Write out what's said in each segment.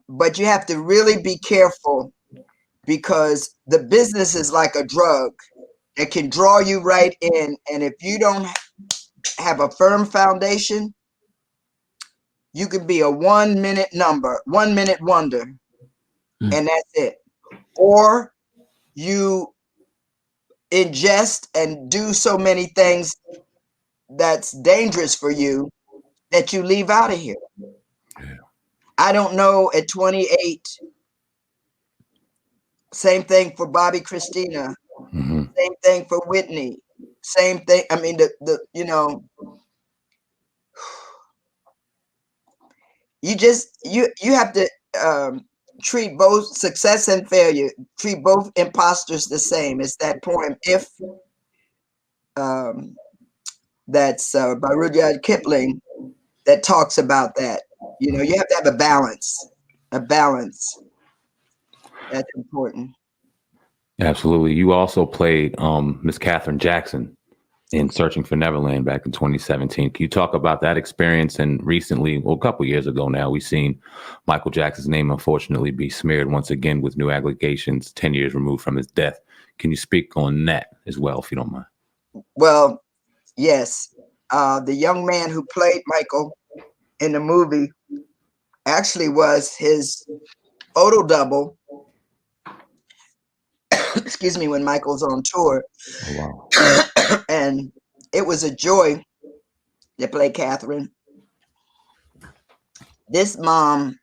But you have to really be careful because the business is like a drug that can draw you right in. And if you don't have a firm foundation, you could be a 1 minute wonder, and that's it. Or you ingest and do so many things that's dangerous for you that you leave out of here. Yeah. I don't know at 28. Same thing for Bobby Christina. Mm-hmm. Same thing for Whitney. Same thing. I mean, you have to treat both success and failure. Treat both imposters the same. It's that poem, If, that's by Rudyard Kipling, that talks about that. You know, you have to have a balance. A balance. That's important. Absolutely. You also played Miss Catherine Jackson in Searching for Neverland back in 2017. Can you talk about that experience? And recently, well, a couple of years ago now, we've seen Michael Jackson's name unfortunately be smeared once again with new allegations 10 years removed from his death. Can you speak on that as well, if you don't mind? Well, yes. The young man who played Michael in the movie actually was his photo double. Excuse me, when Michael's on tour. Oh, wow. And it was a joy to play Catherine. This mom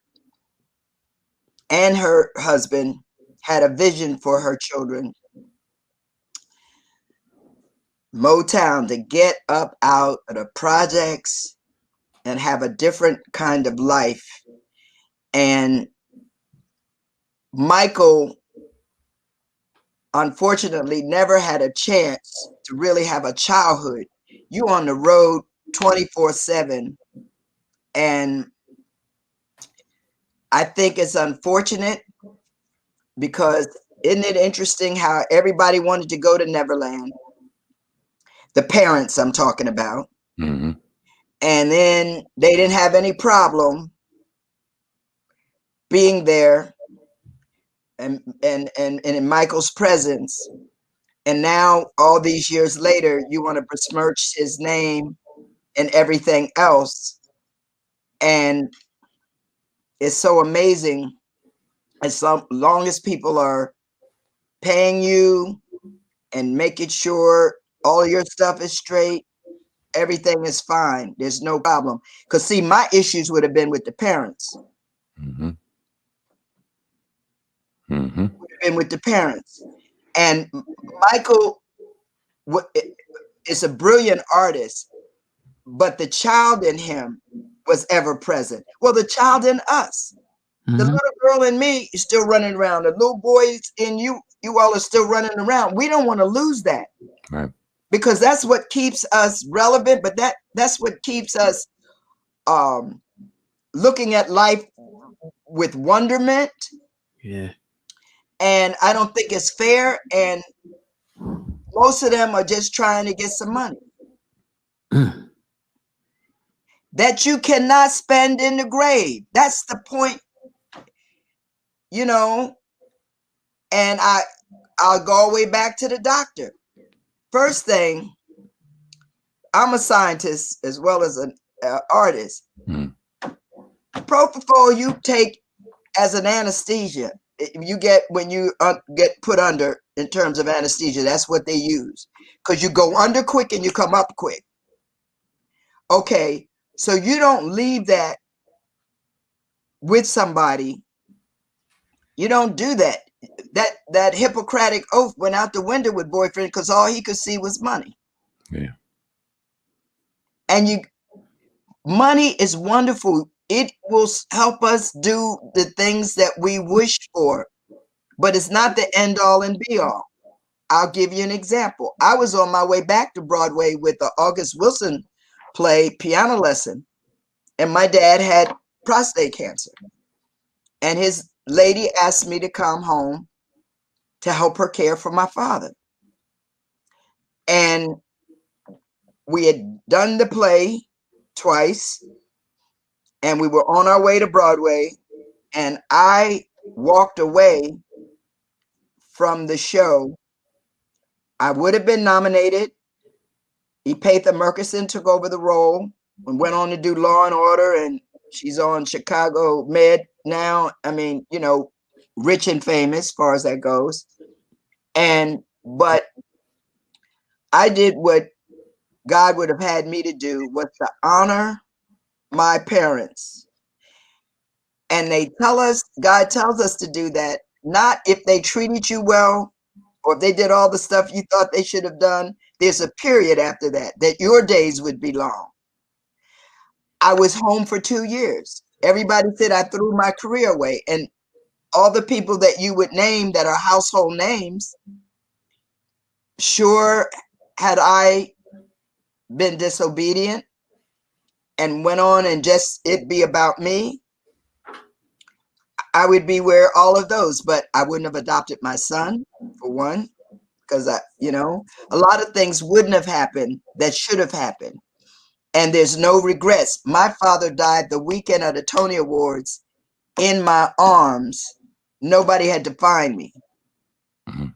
and her husband had a vision for her children. Motown, to get up out of the projects and have a different kind of life. And Michael, unfortunately, never had a chance to really have a childhood. You on the road 24/7. And I think it's unfortunate because isn't it interesting how everybody wanted to go to Neverland? The parents I'm talking about. Mm-hmm. And then they didn't have any problem being there and in Michael's presence. And now, all these years later, you want to besmirch his name and everything else. And it's so amazing. As long as people are paying you and making sure all your stuff is straight, everything is fine. There's no problem. Because, see, my issues would have been with the parents. Mm-hmm. Mm-hmm. Would have been with the parents. And Michael is a brilliant artist, but the child in him was ever present. Well, the child in us, the little girl in me is still running around. The little boys in you all are still running around. We don't want to lose that. Right. Because that's what keeps us relevant, but that's what keeps us looking at life with wonderment. Yeah. And I don't think it's fair. And most of them are just trying to get some money that you cannot spend in the grave. That's the point, you know. And I'll go all the way back to the doctor. First thing, I'm a scientist as well as an artist. Propofol you take as an anesthesia. You get when you get put under in terms of anesthesia. That's what they use because you go under quick and you come up quick. Okay, so you don't leave that with somebody. You don't do that. That Hippocratic oath went out the window with boyfriend because all he could see was money. Yeah. And money is wonderful. It will help us do the things that we wish for, but it's not the end all and be all. I'll give you an example. I was on my way back to Broadway with the August Wilson play, Piano Lesson, and my dad had prostate cancer. And his lady asked me to come home to help her care for my father. And we had done the play twice, and we were on our way to Broadway, And I walked away from the show. I would have been nominated. Epatha Murkison took over the role and went on to do Law and Order, and she's on Chicago Med now. I mean, you know, rich and famous as far as that goes. But I did what God would have had me to do, was to honor my parents. And God tells us to do that, not if they treated you well or if they did all the stuff you thought they should have done. There's a period after that your days would be long. I was home for 2 years. Everybody said I threw my career away. And all the people that you would name that are household names, sure, had I been disobedient and went on and just it be about me, I would be where all of those, but I wouldn't have adopted my son, for one, because a lot of things wouldn't have happened that should have happened. And there's no regrets. My father died the weekend of the Tony Awards in my arms. Nobody had to find me. Mm-hmm.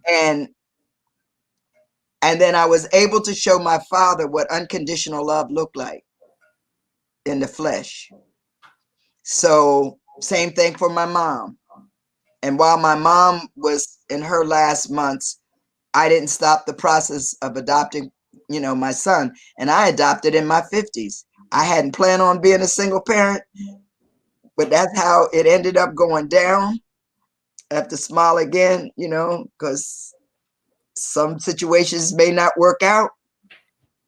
And then I was able to show my father what unconditional love looked like in the flesh. So same thing for my mom. And while my mom was in her last months, I didn't stop the process of adopting, my son. And I adopted in my 50s. I hadn't planned on being a single parent, but that's how it ended up going down. I have to smile again, because some situations may not work out.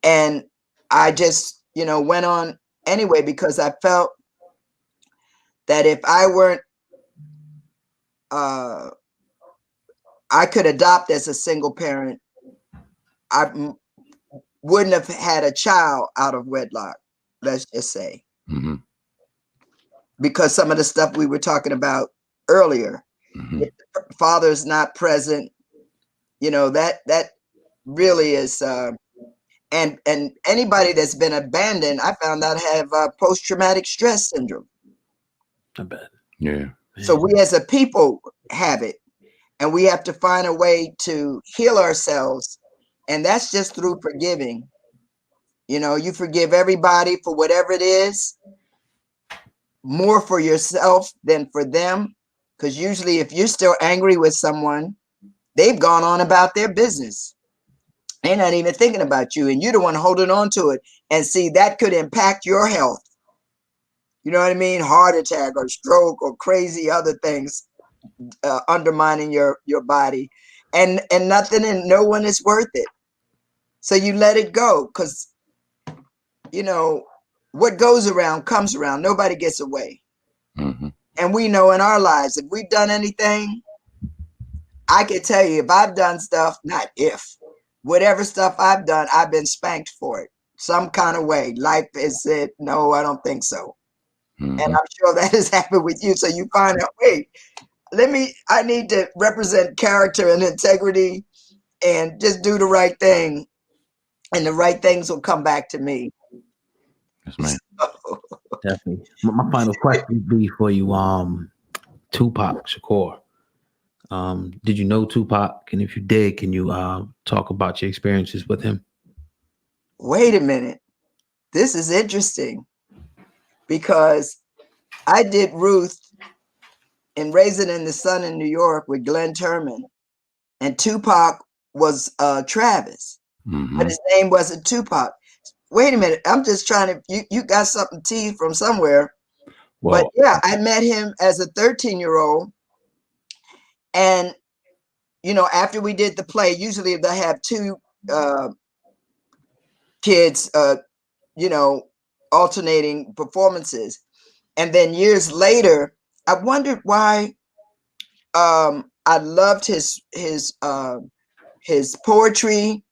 And I just, went on anyway, because I felt that if I weren't, I could adopt as a single parent, I wouldn't have had a child out of wedlock, let's just say. Mm-hmm. Because some of the stuff we were talking about earlier, Mm-hmm. if the father's not present, that really is, and anybody that's been abandoned, I found out have post-traumatic stress syndrome. I bet. Yeah. So we as a people have it, and we have to find a way to heal ourselves. And that's just through forgiving. You forgive everybody for whatever it is, more for yourself than for them. Because usually if you're still angry with someone, they've gone on about their business. They're not even thinking about you, and you're the one holding on to it. And see, that could impact your health. You know what I mean? Heart attack or stroke or crazy other things undermining your body. And nothing and no one is worth it. So you let it go, because, what goes around comes around. Nobody gets away. Mm-hmm. And we know in our lives, if we've done anything, I can tell you, if I've done stuff, not if, whatever stuff I've done, I've been spanked for it some kind of way. Life has said, no, I don't think so. Mm-hmm. And I'm sure that has happened with you. So you find out, wait, I need to represent character and integrity and just do the right thing. And the right things will come back to me. Yes, man. Definitely. My final question would be for you, Tupac Shakur. Did you know Tupac? And if you did, can you talk about your experiences with him? Wait a minute. This is interesting, because I did Ruth in Raisin in the Sun in New York with Glenn Turman, and Tupac was Travis, Mm-hmm. but his name wasn't Tupac. Wait a minute. I'm just trying to, you got something tea from somewhere. Well, But yeah, I met him as a 13-year-old. And, after we did the play, usually they have two kids, alternating performances. And then years later, I wondered why I loved his poetry.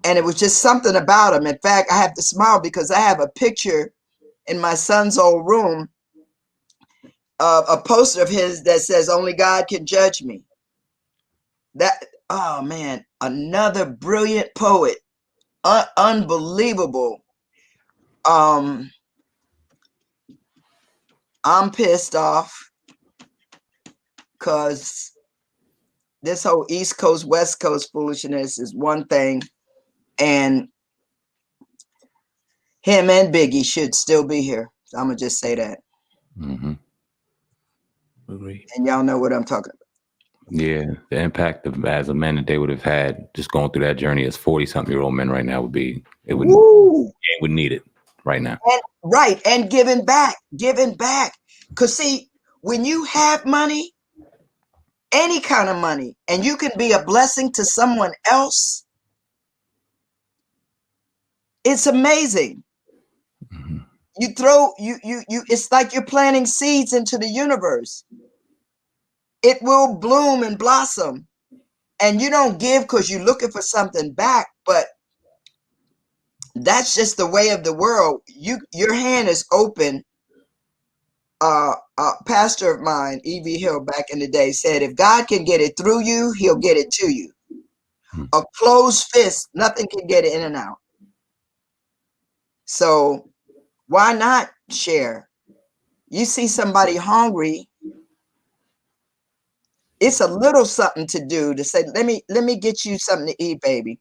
And it was just something about him. In fact, I have to smile because I have a picture in my son's old room of a poster of his that says, "Only God can judge me." Oh man, another brilliant poet, unbelievable. I'm pissed off. because this whole East Coast, West Coast foolishness is one thing, and him and Biggie should still be here. So I'm gonna just say that. Mm-hmm. Agree. And y'all know what I'm talking about. Yeah, the impact of as a man that they would have had just going through that journey as 40-something-year-old men right now would be, it would, would need it right now. And giving back. Because see, when you have money, any kind of money, and you can be a blessing to someone else, it's amazing. Mm-hmm. You throw, it's like you're planting seeds into the universe. It will bloom and blossom. And you don't give because you're looking for something back, but that's just the way of the world. Your hand is open. A pastor of mine, E.V. Hill, back in the day said, if God can get it through you, he'll get it to you. A closed fist, nothing can get it in and out. So why not share? You see somebody hungry, it's a little something to do to say, let me get you something to eat, baby.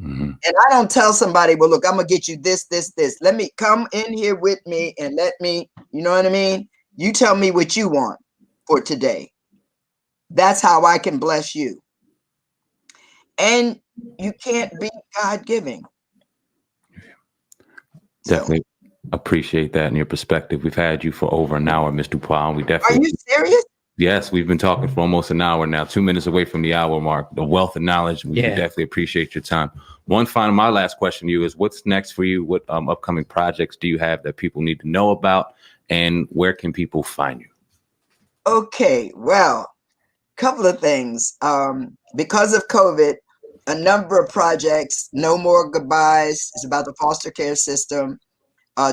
Mm-hmm. And I don't tell somebody, well, look, I'm gonna get you this. Let me come in here with me and let me, you know what I mean? You tell me what you want for today. That's how I can bless you. And you can't be God-giving. Definitely appreciate that and your perspective. We've had you for over an hour, Mr. DuPois, and we definitely. Are you serious? Yes, we've been talking for almost an hour now, 2 minutes away from the hour mark. The wealth of knowledge. We definitely appreciate your time. My last question to you is, what's next for you? What upcoming projects do you have that people need to know about? And where can people find you? Okay, well, couple of things. Because of COVID, a number of projects, No More Goodbyes is about the foster care system.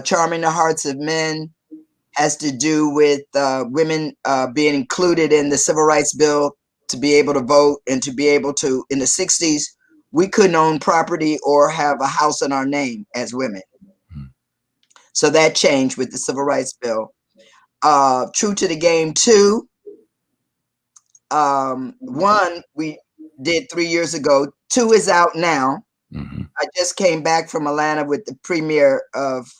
Charming the Hearts of Men has to do with women being included in the Civil Rights Bill to be able to vote and to be able to, in the 60s, we couldn't own property or have a house in our name as women. So that changed with the Civil Rights Bill. True to the Game 2. One we did 3 years ago. 2 is out now. Mm-hmm. I just came back from Atlanta with the premiere of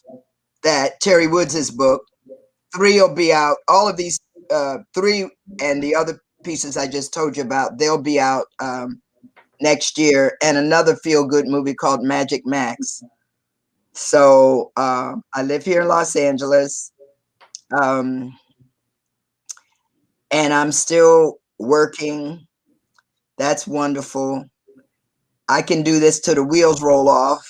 that, Terry Woods' book. 3 will be out. All of these 3 and the other pieces I just told you about, they'll be out next year. And another feel-good movie called Magic Max. So I live here in Los Angeles. And I'm still working. That's wonderful. I can do this till the wheels roll off.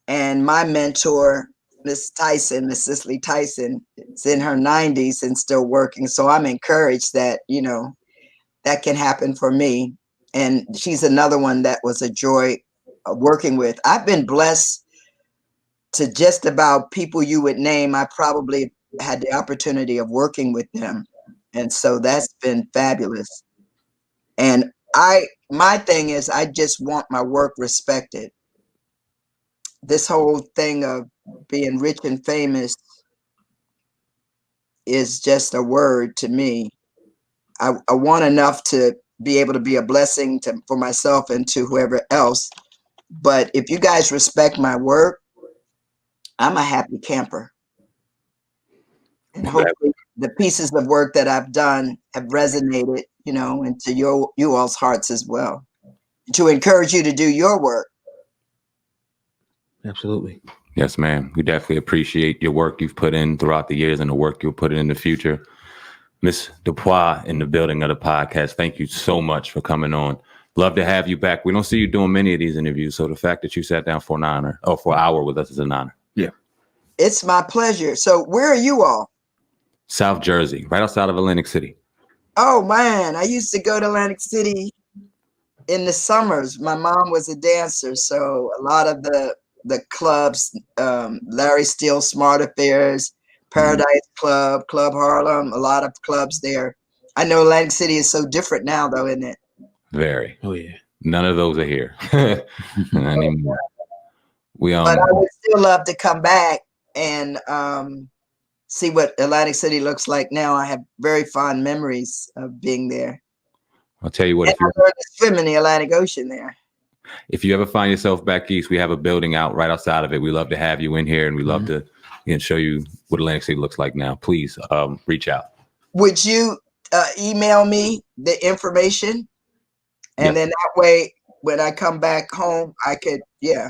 And my mentor, Miss Cicely Tyson, is in her 90s and still working. So I'm encouraged that, that can happen for me. And she's another one that was a joy working with. I've been blessed to just about people you would name. I probably had the opportunity of working with them. And so that's been fabulous. And my thing is, I just want my work respected. This whole thing of being rich and famous is just a word to me. I want enough to be able to be a blessing for myself and to whoever else. But if you guys respect my work, I'm a happy camper. And hopefully the pieces of work that I've done have resonated, into you all's hearts as well, to encourage you to do your work. Absolutely. Yes, ma'am. We definitely appreciate your work you've put in throughout the years and the work you'll put in the future. Miss DuPois in the building of the podcast, thank you so much for coming on. Love to have you back. We don't see you doing many of these interviews, so the fact that you sat down for an hour with us is an honor. Yeah. It's my pleasure. So where are you all? South Jersey, right outside of Atlantic City. Oh, man. I used to go to Atlantic City in the summers. My mom was a dancer, so a lot of the clubs, Larry Steele Smart Affairs, Paradise Club, Club Harlem, a lot of clubs there. I know Atlantic City is so different now, though, isn't it? Very. Oh, yeah. None of those are here anymore. But I would still love to come back and see what Atlantic City looks like now. I have very fond memories of being there. I'll tell you what, And I learned to swim in the Atlantic Ocean there. if you ever find yourself back east, we have a building out right outside of it. We love to have you in here, and we love to show you what Atlantic City looks like now. Please reach out. Would you email me the information? And then that way, when I come back home, I could, do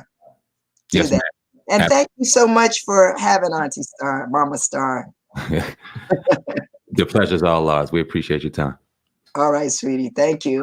Yes, that. And thank you so much for having Auntie Star, Mama Star. The pleasure's all ours. We appreciate your time. All right, sweetie. Thank you.